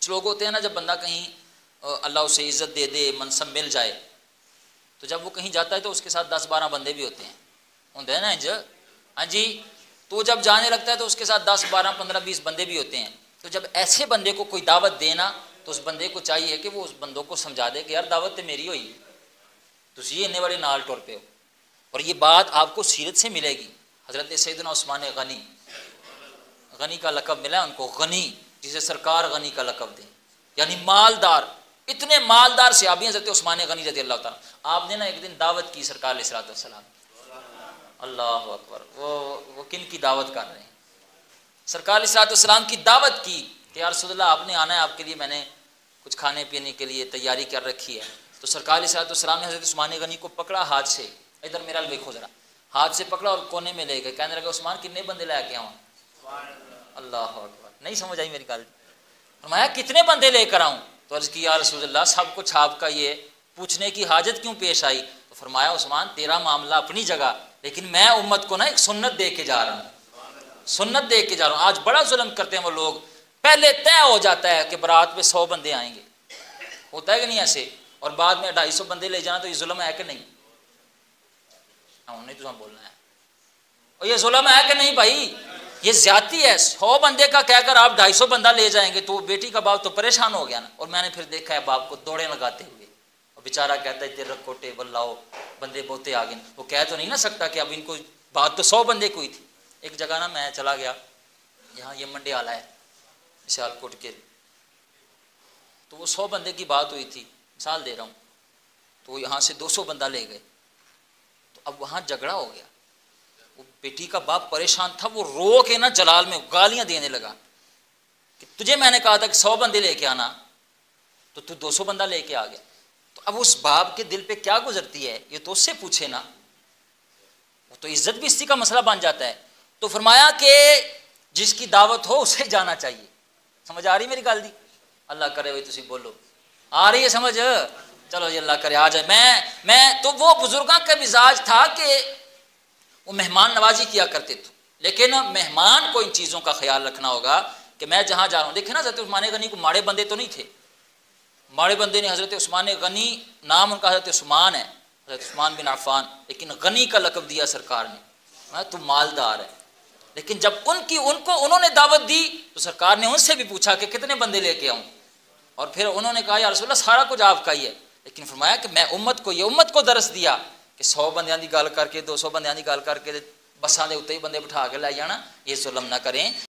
کچھ لوگ ہوتے ہیں نا، جب بندہ کہیں اللہ اسے عزت دے دے، منصب مل جائے، تو جب وہ کہیں جاتا ہے تو اس کے ساتھ 10-12 بندے بھی ہوتے ہیں نا ہاں جی، تو جب جانے لگتا ہے تو اس کے ساتھ 10-12-15-20 بندے بھی ہوتے ہیں. تو جب ایسے بندے کو کوئی دعوت دینا تو اس بندے کو چاہیے کہ وہ اس بندوں کو سمجھا دے کہ یار دعوت تو میری ہوئی، تسی اتنے بڑے نال ٹر پہ ہو. اور یہ بات آپ کو سیرت سے ملے گی. حضرت سیدنا عثمان غنی کا لقب ملا ان کو، غنی، جسے سرکار غنی کا لقب دیں، یعنی مالدار. اتنے مالدار صحابی ہیں حضرت عثمان غنی رضی اللہ تعالیٰ. آپ نے نا ایک دن دعوت کی سرکار علیہ الصلوۃ والسلام، اللہ اکبر، وہ کن کی دعوت کر رہے ہیں؟ سرکار علیہ الصلوۃ والسلام کی دعوت کی کہ یا رسول اللہ آپ نے آنا ہے، آپ کے لیے میں نے کچھ کھانے پینے کے لیے تیاری کر رکھی ہے. تو سرکار علیہ الصلوۃ والسلام نے حضرت عثمان غنی کو پکڑا ہاتھ سے، ادھر میرا دیکھو ذرا، ہاتھ سے پکڑا اور کونے میں لے گئے. کہنے لگا عثمان کتنے بندے لے کے آؤں؟ اللہ اکبر. نہیں سمجھ آئی میری گل؟ فرمایا کتنے بندے لے کر آؤں؟ تو عرض کی یا رسول اللہ سب کچھ آپ کا یہ پوچھنے کی حاجت کیوں پیش آئی؟ تو فرمایا عثمان تیرا معاملہ اپنی جگہ، لیکن میں امت کو نا ایک سنت دے کے جا رہا ہوں، سنت دے کے جا رہا ہوں. آج بڑا ظلم کرتے ہیں وہ لوگ، پہلے طے ہو جاتا ہے کہ برات پہ 100 بندے آئیں گے، ہوتا ہے کہ نہیں ایسے، اور بعد میں 250 بندے لے جانا. تو یہ ظلم ہے کہ نہیں؟ نہیں تو بولنا ہے، اور یہ ظلم ہے کہ نہیں بھائی؟ یہ زیادتی ہے. 100 بندے کا کہہ کر آپ 250 بندہ لے جائیں گے تو بیٹی کا باپ تو پریشان ہو گیا نا. اور میں نے پھر دیکھا ہے باپ کو دوڑے لگاتے ہوئے، اور بیچارہ کہتا ہے تیر رکھو ٹیبل لاؤ، بندے بہتے آ گئے. وہ کہہ تو نہیں نہ سکتا کہ اب ان کو بات تو 100 بندے کوئی تھی. ایک جگہ نا میں چلا گیا، یہاں یہ منڈے آلا ہے سیال کوٹ کے، تو وہ 100 بندے کی بات ہوئی تھی، مثال دے رہا ہوں. تو یہاں سے 200 بندہ لے گئے، تو اب وہاں جھگڑا ہو گیا. وہ بیٹی کا باپ پریشان تھا، وہ رو کے نا جلال میں گالیاں دینے لگا کہ تجھے میں نے کہا تھا کہ 100 بندے لے کے آنا، تو 200 بندہ لے کے آ گیا. تو اب اس باپ کے دل پہ کیا گزرتی ہے یہ تو اس سے پوچھے نا، وہ تو عزت بھی اسی کا مسئلہ بن جاتا ہے. تو فرمایا کہ جس کی دعوت ہو اسے جانا چاہیے. سمجھ آ رہی میری گل دی؟ اللہ کرے بھائی تسی بولو، آ رہی ہے سمجھ؟ چلو جی اللہ کرے آ جائے. میں تو وہ بزرگاں کا مزاج تھا کہ وہ مہمان نوازی کیا کرتے تھے، لیکن مہمان کو ان چیزوں کا خیال رکھنا ہوگا کہ میں جہاں جا رہا ہوں. دیکھیں نا حضرت عثمان غنی کو ماڑے بندے تو نہیں تھے، ماڑے بندے نے حضرت عثمان غنی، نام ان کا حضرت عثمان ہے، حضرت عثمان بن عفان، لیکن غنی کا لقب دیا سرکار نے، تو مالدار ہے. لیکن جب انہوں نے دعوت دی تو سرکار نے ان سے بھی پوچھا کہ کتنے بندے لے کے آؤں، اور پھر انہوں نے کہا یا رسول اللہ سارا کچھ آپ کا ہی ہے. لیکن فرمایا کہ میں امت کو درس دیا کہ 100 بندیاں دی گل کر کے 200 بندیاں دی گل کر کے بساں دے اتنے ہی بندے بٹھا کے لے جانا، یہ ظلم نہ کریں.